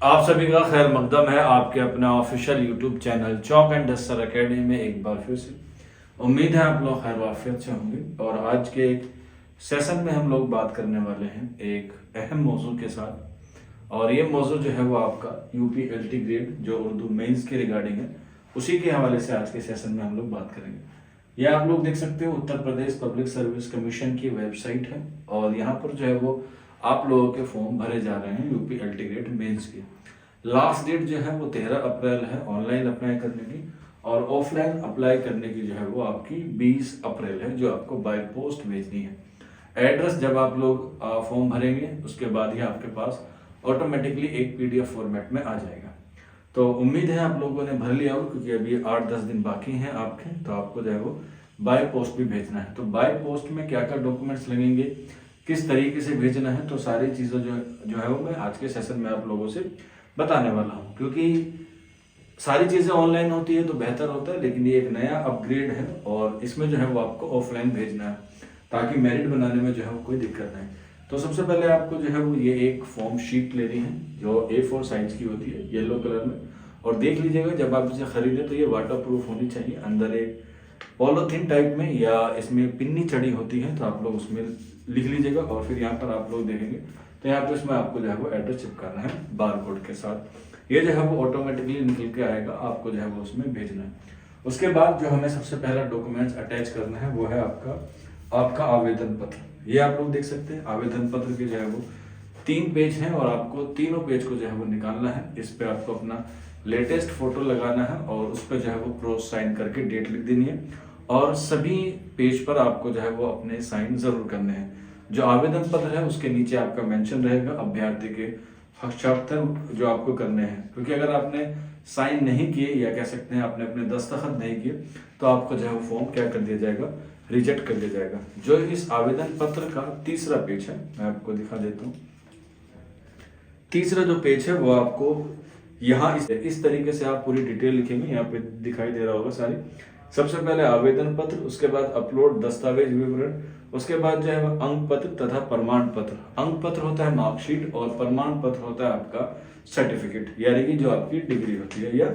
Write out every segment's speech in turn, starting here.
आप सभी का खैर मकदम है आपके अपना official YouTube channel chalk and duster academy में एक बार फिर से। उम्मीद है आप लोग खैर वाफियत से होंगे और आज के एक सेशन में हम लोग बात करने वाले हैं एक अहम मौजू के साथ। और ये मौजू जो है वो आपका यूपी एलटी ग्रेड जो उर्दू मेंस के रिगार्डिंग है, उसी के हवाले से आज के सेशन में हम लोग बात करेंगे। ये आप लोग देख सकते हो Uttar Pradesh public service commission की वेबसाइट है और यहाँ पर जो है वो आप लोगों के फॉर्म भरे जा रहे हैं यूपी एलटी ग्रेड मेंस के। लास्ट डेट जो है वो 13 अप्रैल है ऑनलाइन अप्लाई करने की, और ऑफलाइन अप्लाई करने की जो है वो आपकी 20 अप्रैल है, जो आपको बाय पोस्ट भेजनी है। एड्रेस जब आप लोग फॉर्म भरेंगे उसके बाद ही आपके पास ऑटोमेटिकली एक पीडीएफ फॉर्मेट में आ जाएगा। तो उम्मीद है आप लोगों ने भर लिया हो, क्योंकि अभी 8-10 दिन बाकी हैं आपके, तो आपको जो है वो बाय पोस्ट भी भेजना है। तो बाय पोस्ट में क्या क्या डॉक्यूमेंट्स लगेंगे, किस तरीके से भेजना है, तो सारी चीज़ें जो है वो मैं आज के सेशन में आप लोगों से बताने वाला हूँ। क्योंकि सारी चीज़ें ऑनलाइन होती है तो बेहतर होता है, लेकिन ये एक नया अपग्रेड है और इसमें जो है वो आपको ऑफलाइन भेजना है ताकि मेरिट बनाने में जो है वो कोई दिक्कत नहीं। तो सबसे पहले आपको जो है वो ये एक फॉर्म शीट लेनी है जो A4 साइज की होती है येलो कलर में। और देख लीजिएगा जब आप इसे खरीदें तो ये वाटर प्रूफ होनी चाहिए, अंदर एक पॉलोथीन टाइप में या इसमें पिन्नी चढ़ी होती है, तो आप लोग उसमें लिख लीजिएगा। और फिर यहाँ पर आप लोग देखेंगे तो यहाँ पे इसमें आपको जो है वो एड्रेस चिपकाना है बार कोड के साथ। ये जो है वो ऑटोमेटिकली निकल के आएगा, आपको जो है वो उसमें भेजना है। उसके बाद जो हमें सबसे पहला डॉक्यूमेंट्स अटैच करना है वो है आपका आवेदन पत्र। ये आप लोग देख सकते हैं आवेदन पत्र के जो है वो 3 पेज हैं और आपको तीनों पेज को जो है वो निकालना है। इस पे आपको अपना लेटेस्ट फोटो लगाना है और उस पर जो है वो क्रॉस साइन करके डेट लिख देनी है। और सभी पेज पर आपको जो है वो अपने साइन जरूर करने हैं। जो आवेदन पत्र है उसके नीचे आपका मेंशन रहेगा अभ्यर्थी के हस्ताक्षर जो आपको करने हैं, क्योंकि अगर आपने साइन नहीं किए या कह सकते हैं आपने अपने दस्तखत नहीं किए तो आपको जो है वो फॉर्म क्या कर दिया जाएगा, रिजेक्ट कर दिया जाएगा। जो इस आवेदन पत्र का तीसरा पेज है मैं आपको दिखा देता हूँ। तीसरा जो पेज है वो आपको यहाँ इस तरीके से आप पूरी डिटेल लिखेंगे, यहाँ पे दिखाई दे रहा होगा सारी। सबसे पहले आवेदन पत्र, उसके बाद अपलोड दस्तावेज विवरण, उसके बाद जो है अंक पत्र तथा प्रमाण पत्र। अंक पत्र होता है मार्कशीट और प्रमाण पत्र होता है आपका सर्टिफिकेट, यानी कि जो आपकी डिग्री होती है या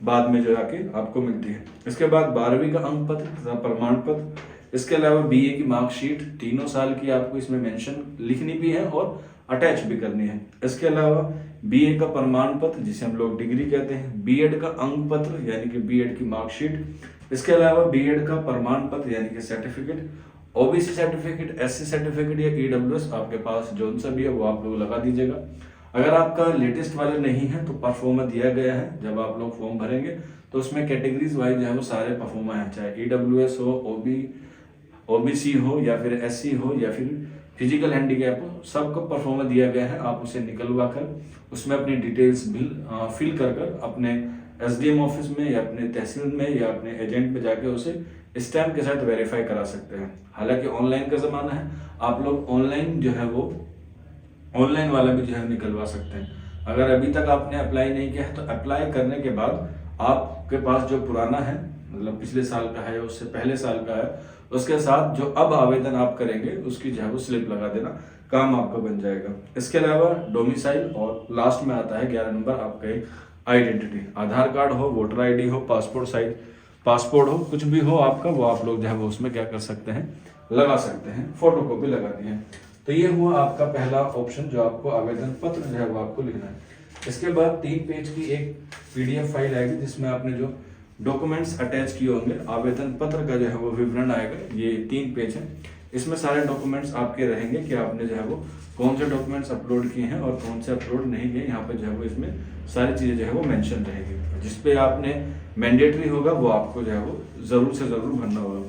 बाद में जो आके आपको मिलती है। इसके बाद 12वीं का अंक पत्र तथा प्रमाण पत्र। इसके अलावा बीए की मार्कशीट 3 साल की आपको इसमें मेंशन लिखनी भी है और अटैच भी करनी है। इसके अलावा बीए का प्रमाण पत्र जिसे हम लोग डिग्री कहते हैं, बीएड का अंक पत्र यानी कि बीएड की मार्कशीट, इसके अलावा बीएड का प्रमाण पत्र यानी कि certificate, OBC certificate, SC certificate या ईडब्ल्यूएस आपके पास जो सा भी है वो आप लोग लगा दीजिएगा। अगर आपका लेटेस्ट वाला नहीं है तो परफॉर्मा दिया गया है, जब आप लोग फॉर्म भरेंगे तो उसमें कैटेगरीज वाइज जो है वो सारे परफॉर्मा है, चाहे ईडब्ल्यूएस हो, ओबीसी हो या फिर एससी हो या फिर फिजिकल हैंडीकैप हो, सबको परफॉर्मा दिया गया है। आप उसे निकलवा कर उसमें अपनी डिटेल्स फिल कर अपने एसडीएम ऑफिस में या अपने तहसील में या अपने एजेंट पे जाके उसे स्टैम्प के साथ वेरीफाई करा सकते हैं। हालांकि ऑनलाइन का ज़माना है, आप लोग ऑनलाइन जो है वो ऑनलाइन वाला भी जो है निकलवा सकते हैं। अगर अभी तक आपने अप्लाई नहीं किया है तो अप्लाई करने के बाद आपके पास जो पुराना है, मतलब पिछले साल का है या उससे पहले साल का है, उसके साथ जो अब आवेदन आप करेंगे उसकी जो है वो स्लिप लगा देना, काम आपका बन जाएगा। इसके अलावा डोमिसाइल और लास्ट में आता है 11 नंबर आपका एक आइडेंटिटी, आधार कार्ड हो, वोटर आईडी हो, पासपोर्ट साइज पासपोर्ट हो, कुछ भी हो आपका, वो आप लोग जो है वो उसमें क्या कर सकते हैं, लगा सकते हैं, फोटो कॉपी लगानी है। तो ये हुआ आपका पहला ऑप्शन जो आपको आवेदन पत्र जो है वो आपको लिखना है। इसके बाद 3 पेज की एक पीडीएफ फाइल आएगी जिसमें आपने जो डॉक्यूमेंट्स अटैच किए होंगे, आवेदन पत्र का जो है वो विवरण आएगा। ये 3 पेज है, इसमें सारे डॉक्यूमेंट्स आपके रहेंगे कि आपने जो है वो कौन से डॉक्यूमेंट्स अपलोड किए हैं और कौन से अपलोड नहीं किए। यहाँ पे जो है वो इसमें सारी चीज़ें जो है वो मेंशन रहेगी। जिसपे आपने मैंडेटरी होगा वो आपको जो है वो ज़रूर से ज़रूर भरना होगा।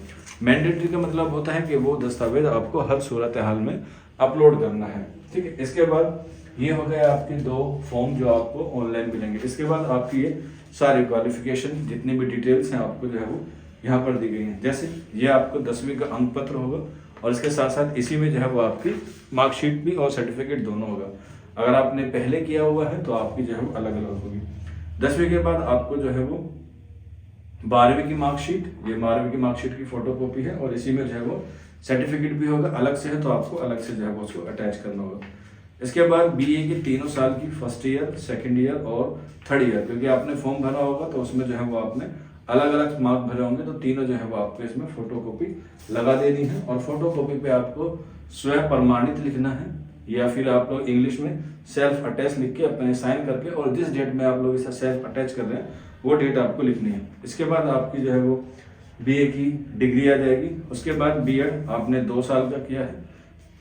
मैंडेटरी का मतलब होता है कि वो दस्तावेज आपको हर सूरत हाल में अपलोड करना है, ठीक है। इसके बाद ये हो गया आपके 2 फॉर्म जो आपको ऑनलाइन मिलेंगे। इसके बाद आपकी ये सारी क्वालिफिकेशन जितनी भी डिटेल्स हैं आपको जो है वो यहाँ पर दी गई हैं। जैसे ये आपको 10वीं का अंक पत्र होगा और इसके साथ साथ इसी में जो है वो आपकी मार्कशीट भी और सर्टिफिकेट दोनों होगा। अगर आपने पहले किया हुआ है तो आपकी जो है वो अलग अलग होगी। 10वीं के बाद आपको जो है वो 12वीं की मार्कशीट, ये 12वीं की मार्कशीट की फोटो कॉपी है और इसी में जो है वो सर्टिफिकेट भी होगा। अलग से है तो आपको अलग से जो है वो उसको अटैच करना होगा। इसके बाद बीए की तीनों साल की फर्स्ट ईयर, सेकंड ईयर और थर्ड ईयर, क्योंकि आपने फॉर्म भरा होगा तो उसमें जो है वो आपने अलग अलग मार्क भरे होंगे, तो तीनों जो है वो आपको इसमें फोटोकॉपी लगा देनी है। और फोटोकॉपी पे आपको स्वयं प्रमाणित लिखना है, या फिर आप लोग इंग्लिश में सेल्फ अटैच लिख के अपने साइन करके, और जिस डेट में आप लोग इसे सेल्फ अटैच कर रहे हैं वो डेट आपको लिखनी है। इसके बाद आपकी जो है वो बीए की डिग्री आ जाएगी। उसके बाद बीएड आपने 2 साल का किया है,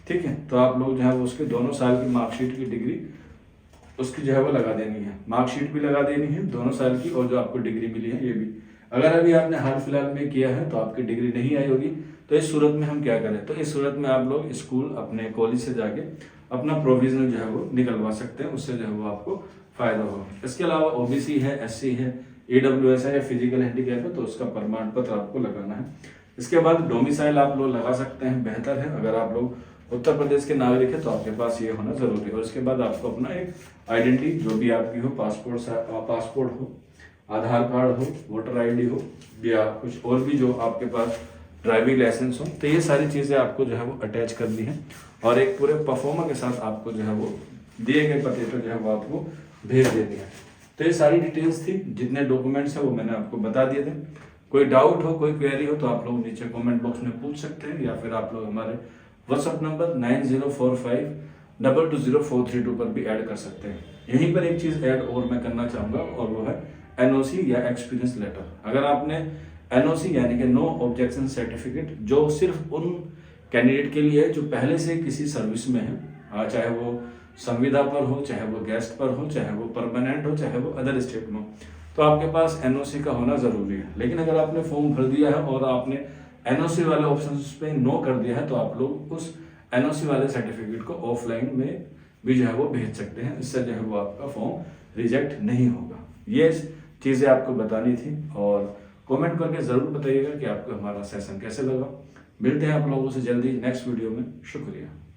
ठीक है, तो आप लोग जो है वो उसके दोनों साल की मार्कशीट की डिग्री उसकी जो है वो लगा देनी है, मार्कशीट भी लगा देनी है दोनों साल की, और जो आपको डिग्री मिली है ये भी। अगर अभी आपने हाल फिलहाल में किया है तो आपकी डिग्री नहीं आई होगी, तो इस सूरत में हम क्या करें, तो इस सूरत में आप लोग स्कूल अपने कॉलेज से जाके अपना प्रोविजनल जो है वो निकलवा सकते हैं, उससे जो है वो आपको फायदा होगा। इसके अलावा ओबीसी है, एससी है, ईडब्ल्यूएस है या फिजिकल हैंडीकैप है, तो उसका प्रमाण पत्र आपको लगाना है। इसके बाद डोमिसाइल आप लोग लगा सकते हैं, बेहतर है। अगर आप लोग उत्तर प्रदेश के नागरिक है तो आपके पास ये होना जरूरी है। और इसके बाद आपको अपना एक आइडेंटिटी जो भी आपकी हो, पासपोर्ट हो, आधार कार्ड हो, वोटर आईडी हो, या कुछ और भी जो आपके पास ड्राइविंग लाइसेंस हो, तो ये सारी चीज़ें आपको जो है वो अटैच करनी है, और एक पूरे परफॉर्मा के साथ आपको जो है वो दिए गए पते पर जो है वो आपको भेज देनी है। तो ये सारी डिटेल्स थी, जितने डॉक्यूमेंट्स है वो मैंने आपको बता दिए थे। कोई डाउट हो, कोई क्वेरी हो तो आप लोग नीचे कमेंट बॉक्स में पूछ सकते हैं, या फिर आप लोग हमारे व्हाट्सअप नंबर 9045220432 पर भी ऐड कर सकते हैं। यहीं पर एक चीज़ ऐड और मैं करना चाहूँगा, और वो है एनओसी या एक्सपीरियंस लेटर। अगर आपने एनओसी यानी कि नो ऑब्जेक्शन सर्टिफिकेट, जो सिर्फ उन कैंडिडेट के लिए है जो पहले से किसी सर्विस में है, चाहे वो संविदा पर हो, चाहे वो गेस्ट पर हो, चाहे वो परमानेंट हो, चाहे वो अदर स्टेट में हो, तो आपके पास एनओसी का होना जरूरी है। लेकिन अगर आपने फॉर्म भर दिया है और आपने एनओसी वाले ऑप्शन पे नो कर दिया है, तो आप लोग उस एनओसी वाले सर्टिफिकेट को ऑफलाइन में भी जो है वो भेज सकते हैं, इससे जो है वो आपका फॉर्म रिजेक्ट नहीं होगा। ये चीज़ें आपको बतानी थी, और कमेंट करके ज़रूर बताइएगा कि आपको हमारा सेशन कैसे लगा। मिलते हैं आप लोगों से जल्दी नेक्स्ट वीडियो में। शुक्रिया।